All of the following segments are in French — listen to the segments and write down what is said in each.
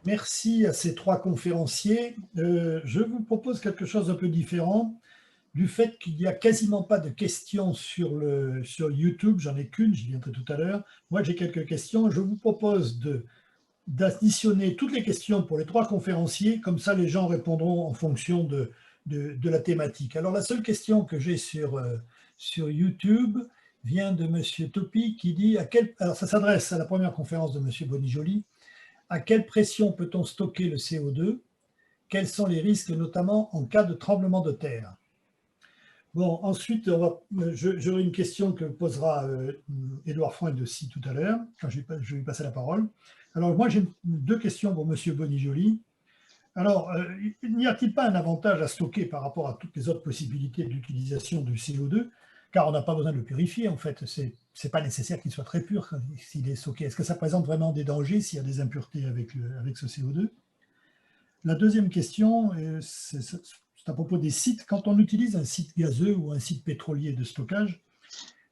Merci à ces trois conférenciers. Je vous propose quelque chose d'un peu différent. Du fait qu'il n'y a quasiment pas de questions sur YouTube, j'en ai qu'une, j'y viendrai tout à l'heure. Moi, j'ai quelques questions. Je vous propose d'additionner toutes les questions pour les trois conférenciers, comme ça les gens répondront en fonction de la thématique. Alors, la seule question que j'ai sur YouTube vient de M. Topi qui dit, alors ça s'adresse à la première conférence de M. Bonijoli, à quelle pression peut-on stocker le CO2? Quels sont les risques, notamment en cas de tremblement de terre? Bon, ensuite, j'aurai une question que posera Édouard Freund aussi tout à l'heure, quand je vais lui passer la parole. Alors, moi, j'ai deux questions pour M. Bonijoli. Alors, n'y a-t-il pas un avantage à stocker par rapport à toutes les autres possibilités d'utilisation du CO2? Car on n'a pas besoin de le purifier, en fait. Ce n'est pas nécessaire qu'il soit très pur s'il est stocké. Est-ce que ça présente vraiment des dangers s'il y a des impuretés avec ce CO2? La deuxième question, c'est à propos des sites. Quand on utilise un site gazeux ou un site pétrolier de stockage,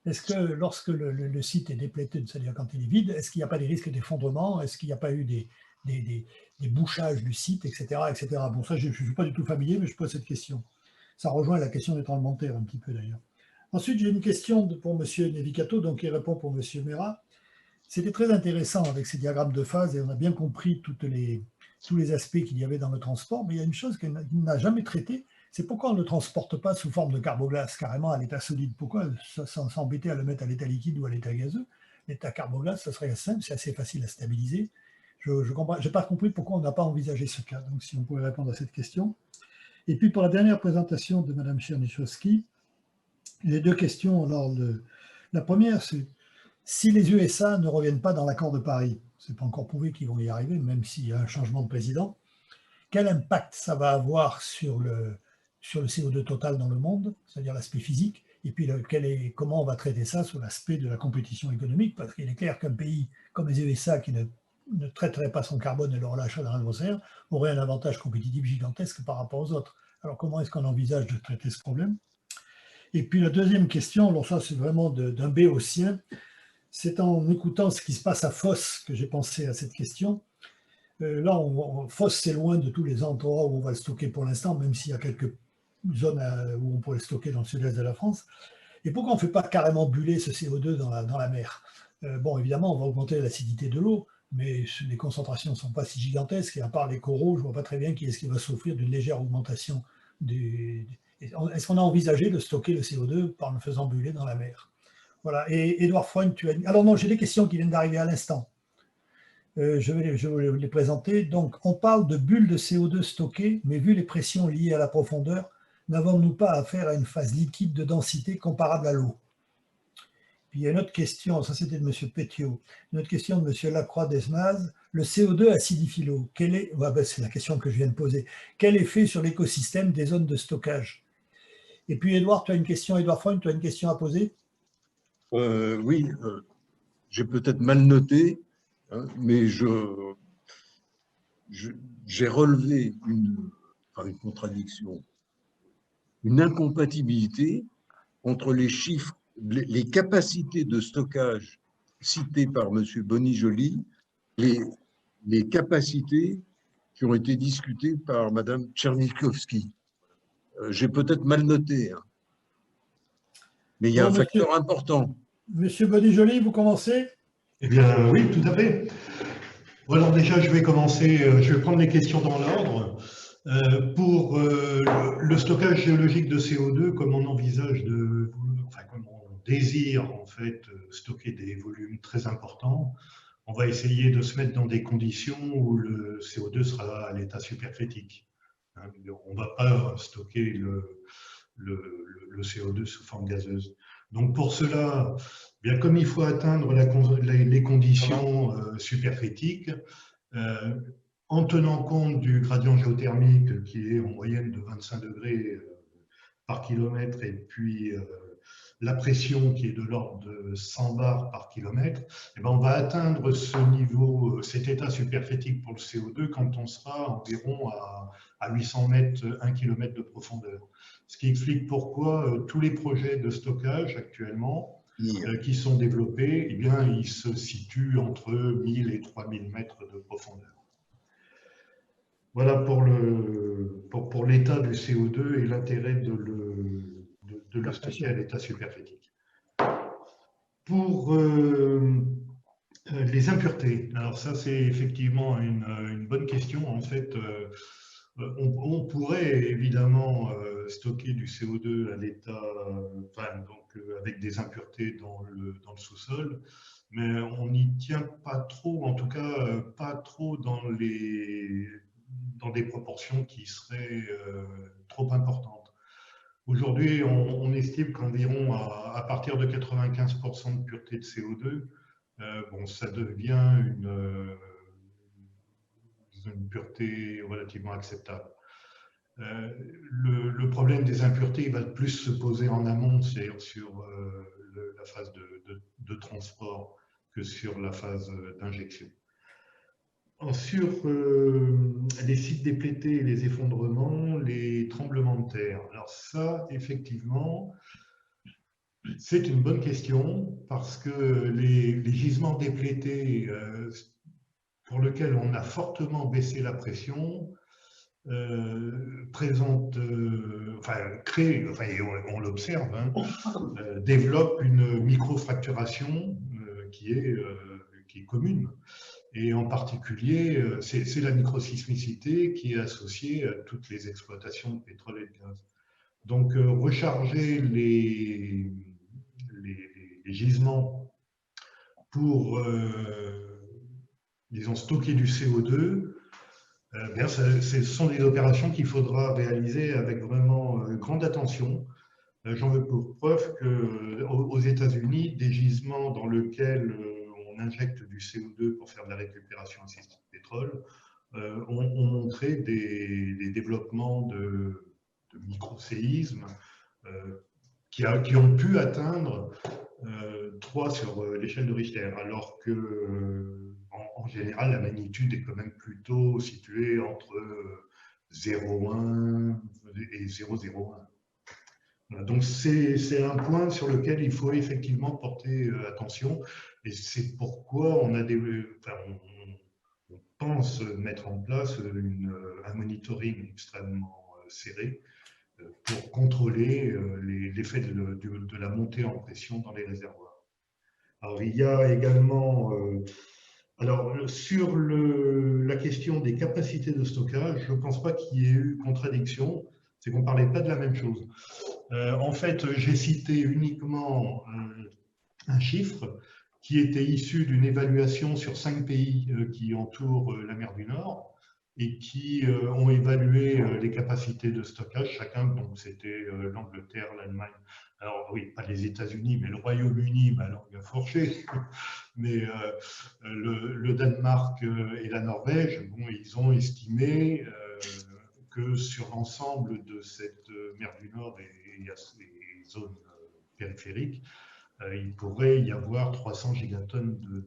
est-ce que lorsque le site est déplété, c'est-à-dire quand il est vide, est-ce qu'il n'y a pas des risques d'effondrement? Est-ce qu'il n'y a pas eu des bouchages du site, etc., etc. Bon, ça, je ne suis pas du tout familier, mais je pose cette question. Ça rejoint la question des tremblements de terre un petit peu d'ailleurs. Ensuite, j'ai une question pour M. Nevicato, donc il répond pour M. Mera. C'était très intéressant avec ces diagrammes de phase et on a bien compris tous les aspects qu'il y avait dans le transport, mais il y a une chose qu'il n'a jamais traitée, c'est pourquoi on ne le transporte pas sous forme de carboglace, carrément à l'état solide. Pourquoi s'embêter à le mettre à l'état liquide ou à l'état gazeux? L'état carboglace, ça serait simple, c'est assez facile à stabiliser. Je n'ai pas compris pourquoi on n'a pas envisagé ce cas. Donc, si on pouvait répondre à cette question. Et puis, pour la dernière présentation de Mme Chernyshkovsky, les deux questions. Alors, la première, c'est si les USA ne reviennent pas dans l'accord de Paris, ce n'est pas encore prouvé qu'ils vont y arriver, même s'il y a un changement de président, quel impact ça va avoir sur le CO2 total dans le monde, c'est-à-dire l'aspect physique, et puis comment on va traiter ça sur l'aspect de la compétition économique, parce qu'il est clair qu'un pays comme les USA qui ne traiterait pas son carbone et le relâcherait dans l'atmosphère aurait un avantage compétitif gigantesque par rapport aux autres. Alors comment est-ce qu'on envisage de traiter ce problème? Et puis la deuxième question, alors ça c'est vraiment d'un béotien, c'est en écoutant ce qui se passe à Fos que j'ai pensé à cette question. Là, Fos, c'est loin de tous les endroits où on va le stocker pour l'instant, même s'il y a quelques zones où on pourrait le stocker dans le sud-est de la France. Et pourquoi on ne fait pas carrément buller ce CO2 dans la mer? Bon, évidemment, on va augmenter l'acidité de l'eau, mais les concentrations ne sont pas si gigantesques, et à part les coraux, je ne vois pas très bien qui est-ce qui va souffrir d'une légère augmentation. Est-ce qu'on a envisagé de stocker le CO2 en le faisant buller dans la mer? Voilà, et Édouard Freund, tu as dit... Alors non, j'ai des questions qui viennent d'arriver à l'instant. Je vais les présenter. Donc, on parle de bulles de CO2 stockées, mais vu les pressions liées à la profondeur, n'avons-nous pas affaire à une phase liquide de densité comparable à l'eau? Puis il y a une autre question, ça c'était de M. Pétiot, une autre question de M. Lacroix-Desmaz. Le CO2 acidifie l'eau. C'est la question que je viens de poser. Quel effet sur l'écosystème des zones de stockage? Et puis Édouard Freund, tu as une question à poser? Oui, j'ai peut-être mal noté, hein, mais j'ai relevé une contradiction, une incompatibilité entre les chiffres, les capacités de stockage citées par M. Bonijoli, les capacités qui ont été discutées par Mme Tchernikovsky. J'ai peut-être mal noté, hein, mais il y a un facteur important. Monsieur Bonijoli, vous commencez? Eh bien, oui, tout à fait. Alors déjà, je vais commencer, je vais prendre les questions dans l'ordre. Pour le stockage géologique de CO2, comme on envisage comme on désire en fait stocker des volumes très importants, on va essayer de se mettre dans des conditions où le CO2 sera à l'état supercritique. On ne va pas stocker le CO2 sous forme gazeuse. Donc pour cela, bien comme il faut atteindre les conditions supercritiques, en tenant compte du gradient géothermique qui est en moyenne de 25 degrés par kilomètre et puis la pression qui est de l'ordre de 100 bars par kilomètre, et ben on va atteindre ce niveau, cet état supercritique pour le CO2 quand on sera environ à 800 mètres, 1 km de profondeur. Ce qui explique pourquoi tous les projets de stockage actuellement qui sont développés, eh bien, ils se situent entre 1000 et 3000 mètres de profondeur. Voilà pour l'état du CO2 et l'intérêt de le stocker à l'état supercritique. Pour les impuretés, alors ça c'est effectivement une bonne question. En fait, on pourrait évidemment stocker du CO2 à l'état, avec des impuretés dans le sous-sol, mais on n'y tient pas trop, en tout cas pas trop dans des proportions qui seraient trop importantes. Aujourd'hui, on estime qu'environ à partir de 95% de pureté de CO2, bon, ça devient une pureté relativement acceptable. Le problème des impuretés, il va plus se poser en amont, c'est sur la phase de transport que sur la phase d'injection. Sur les sites déplétés, les effondrements, les tremblements de terre. Alors ça, effectivement, c'est une bonne question parce que les gisements déplétés pour lesquels on a fortement baissé la pression on l'observe, hein, développe une microfracturation qui est commune. Et en particulier, c'est la microsismicité qui est associée à toutes les exploitations de pétrole et de gaz. Donc, recharger les gisements pour, disons, stocker du CO2, ce sont des opérations qu'il faudra réaliser avec vraiment grande attention. J'en veux pour preuve qu'aux États-Unis, des gisements dans lesquels on injecte du CO2 pour faire de la récupération assistée de pétrole ont montré des développements de micro-séismes qui ont pu atteindre 3 sur l'échelle de Richter, alors que en général, la magnitude est quand même plutôt située entre 0,1 et 0,01. Donc c'est un point sur lequel il faut effectivement porter attention, et c'est pourquoi on pense mettre en place un monitoring extrêmement serré pour contrôler l'effet de la montée en pression dans les réservoirs. Alors il y a également, sur la question des capacités de stockage, je ne pense pas qu'il y ait eu contradiction, c'est qu'on ne parlait pas de la même chose. En fait, j'ai cité uniquement un chiffre qui était issu d'une évaluation sur 5 pays qui entourent la mer du Nord et qui ont évalué les capacités de stockage, chacun, donc c'était l'Angleterre, l'Allemagne, alors oui, pas les États-Unis, mais le Royaume-Uni, ma langue a fourché, mais le Danemark et la Norvège, bon, ils ont estimé que sur l'ensemble de cette mer du Nord et zones périphériques, il pourrait y avoir 300 gigatonnes de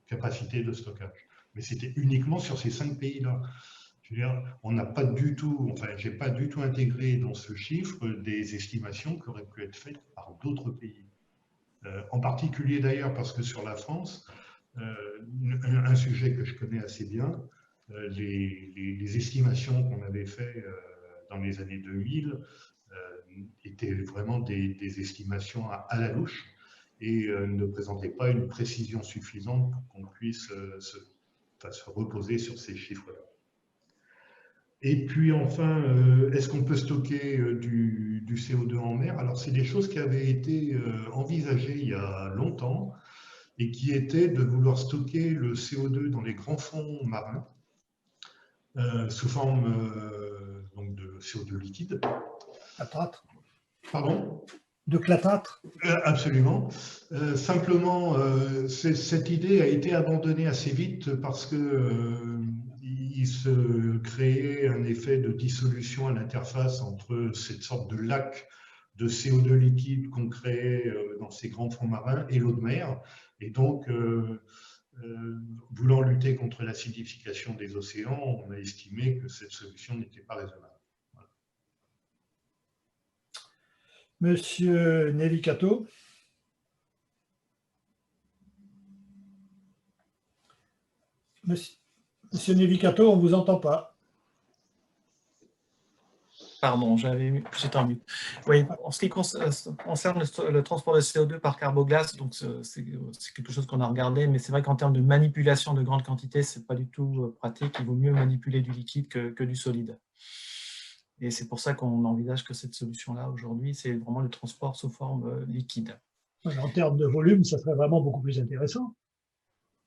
capacité de stockage. Mais c'était uniquement sur ces 5 pays-là. Je veux dire, on n'a pas du tout, enfin, j'ai pas du tout intégré dans ce chiffre des estimations qui auraient pu être faites par d'autres pays. En particulier d'ailleurs parce que sur la France, un sujet que je connais assez bien, les estimations qu'on avait faites dans les années 2000 étaient vraiment des estimations à la louche et ne présentaient pas une précision suffisante pour qu'on puisse se reposer sur ces chiffres-là. Et puis enfin, est-ce qu'on peut stocker du CO2 en mer? Alors c'est des choses qui avaient été envisagées il y a longtemps et qui étaient de vouloir stocker le CO2 dans les grands fonds marins sous forme donc de CO2 liquide. Clatrâtre. Pardon? De clatrâtre? Absolument. Simplement, cette idée a été abandonnée assez vite parce que il se créait un effet de dissolution à l'interface entre cette sorte de lac de CO2 liquide qu'on créait dans ces grands fonds marins et l'eau de mer. Et donc, voulant lutter contre l'acidification des océans, on a estimé que cette solution n'était pas raisonnable. Voilà. Monsieur Nevicato. Monsieur Nevicato, on ne vous entend pas. Pardon, j'étais en mute. Oui, en ce qui concerne le transport de CO2 par carboglace, donc c'est quelque chose qu'on a regardé, mais c'est vrai qu'en termes de manipulation de grandes quantités, c'est pas du tout pratique. Il vaut mieux manipuler du liquide que du solide. Et c'est pour ça qu'on envisage que cette solution-là, aujourd'hui, c'est vraiment le transport sous forme liquide. En termes de volume, ça serait vraiment beaucoup plus intéressant.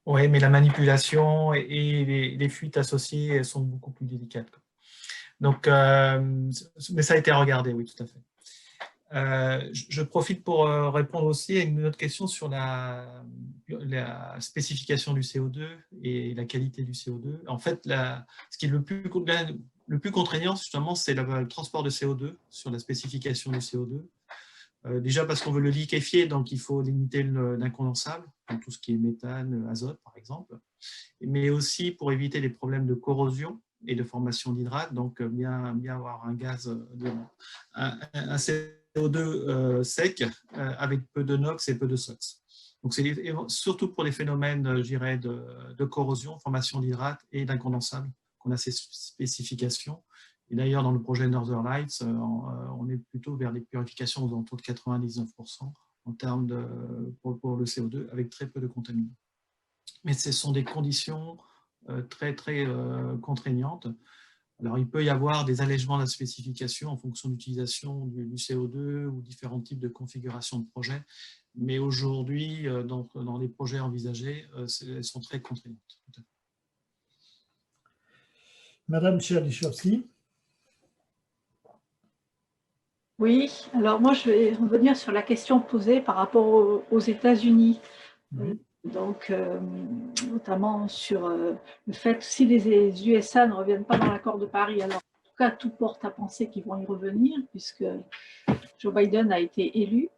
Oui, mais la manipulation et les fuites associées sont beaucoup plus délicates. Donc, mais ça a été regardé, oui, tout à fait. Je profite pour répondre aussi à une autre question sur la spécification du CO2 et la qualité du CO2. En fait, ce qui est le plus contraignant, justement, c'est le transport de CO2 sur la spécification du CO2. Déjà parce qu'on veut le liquéfier, donc il faut limiter l'incondensable, tout ce qui est méthane, azote, par exemple, mais aussi pour éviter les problèmes de corrosion et de formation d'hydrate, donc bien avoir un gaz, un CO2 sec avec peu de NOx et peu de SOx. Donc c'est surtout pour les phénomènes, je dirais, de corrosion, formation d'hydrate et d'incondensable qu'on a ces spécifications. Et d'ailleurs, dans le projet Northern Lights, on est plutôt vers les purifications aux alentours de 99% en termes pour le CO2, avec très peu de contaminants. Mais ce sont des conditions très contraignantes. Alors, il peut y avoir des allègements de la spécification en fonction de l'utilisation du CO2 ou différents types de configurations de projets. Mais aujourd'hui, dans les projets envisagés, elles sont très contraignantes. Madame Chernyshevsky. Oui, alors moi je vais revenir sur la question posée par rapport aux États-Unis. Oui. Donc, notamment sur le fait que si les USA ne reviennent pas dans l'accord de Paris, alors en tout cas tout porte à penser qu'ils vont y revenir puisque Joe Biden a été élu.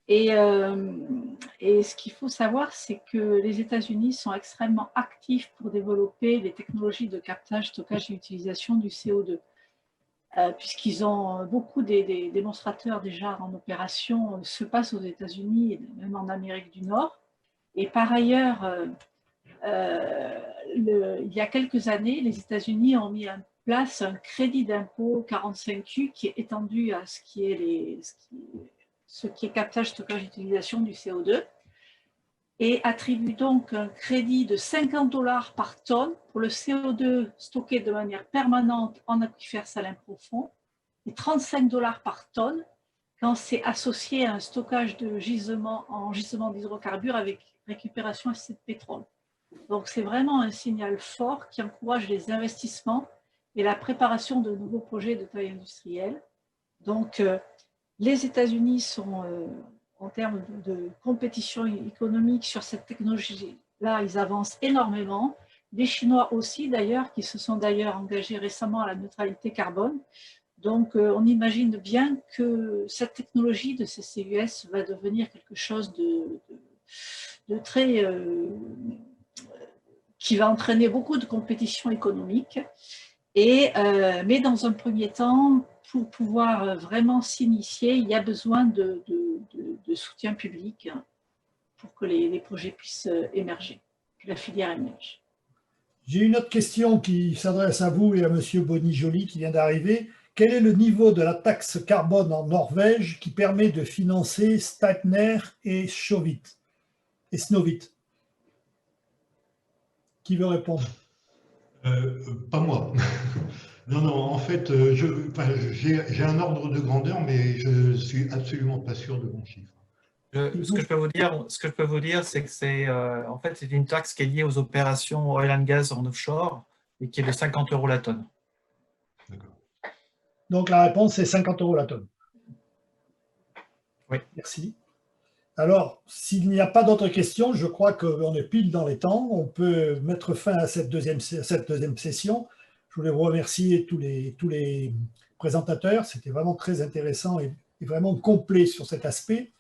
Et ce qu'il faut savoir, c'est que les États-Unis sont extrêmement actifs pour développer les technologies de captage, stockage et utilisation du CO2. Puisqu'ils ont beaucoup des démonstrateurs déjà en opération, se passent aux États-Unis et même en Amérique du Nord. Et par ailleurs, il y a quelques années, les États-Unis ont mis en place un crédit d'impôt 45Q qui est étendu à ce qui est captage, stockage, utilisation du CO2 et attribue donc un crédit de 50 $ par tonne pour le CO2 stocké de manière permanente en aquifère salin profond et 35 $ par tonne quand c'est associé à un stockage de gisement en gisement d'hydrocarbures avec récupération de pétrole. Donc c'est vraiment un signal fort qui encourage les investissements et la préparation de nouveaux projets de taille industrielle. Donc les États-Unis sont en termes de compétition économique sur cette technologie-là, ils avancent énormément. Les Chinois aussi, d'ailleurs, qui se sont d'ailleurs engagés récemment à la neutralité carbone. Donc, on imagine bien que cette technologie de CCUS va devenir quelque chose de très... qui va entraîner beaucoup de compétition économique. Mais dans un premier temps, pour pouvoir vraiment s'initier, il y a besoin de soutien public pour que les projets puissent émerger, que la filière émerge. J'ai une autre question qui s'adresse à vous et à M. Boni-Joly qui vient d'arriver. Quel est le niveau de la taxe carbone en Norvège qui permet de financer Statner et Snøhvit? Qui veut répondre? Pas moi. Non, en fait, j'ai un ordre de grandeur, mais je ne suis absolument pas sûr de mon chiffre. Ce que je peux vous dire, c'est que c'est en fait, c'est une taxe qui est liée aux opérations oil and gas en offshore et qui est de 50 € la tonne. D'accord. Donc la réponse est 50 € la tonne. Oui. Merci. Alors, s'il n'y a pas d'autres questions, je crois qu'on est pile dans les temps. On peut mettre fin à cette deuxième session. Je voulais vous remercier tous les présentateurs. C'était vraiment très intéressant et vraiment complet sur cet aspect.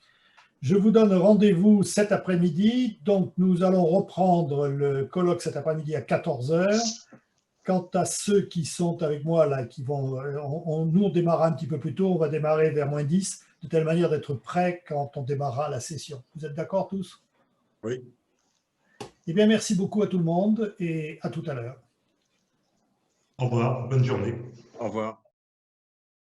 Je vous donne rendez-vous cet après-midi. Donc, nous allons reprendre le colloque cet après-midi à 14 h. Quant à ceux qui sont avec moi, là, nous, on démarre un petit peu plus tôt. On va démarrer vers -10, de telle manière d'être prêt quand on démarrera la session. Vous êtes d'accord tous? Oui. Eh bien, merci beaucoup à tout le monde et à tout à l'heure. Au revoir, bonne journée. Au revoir.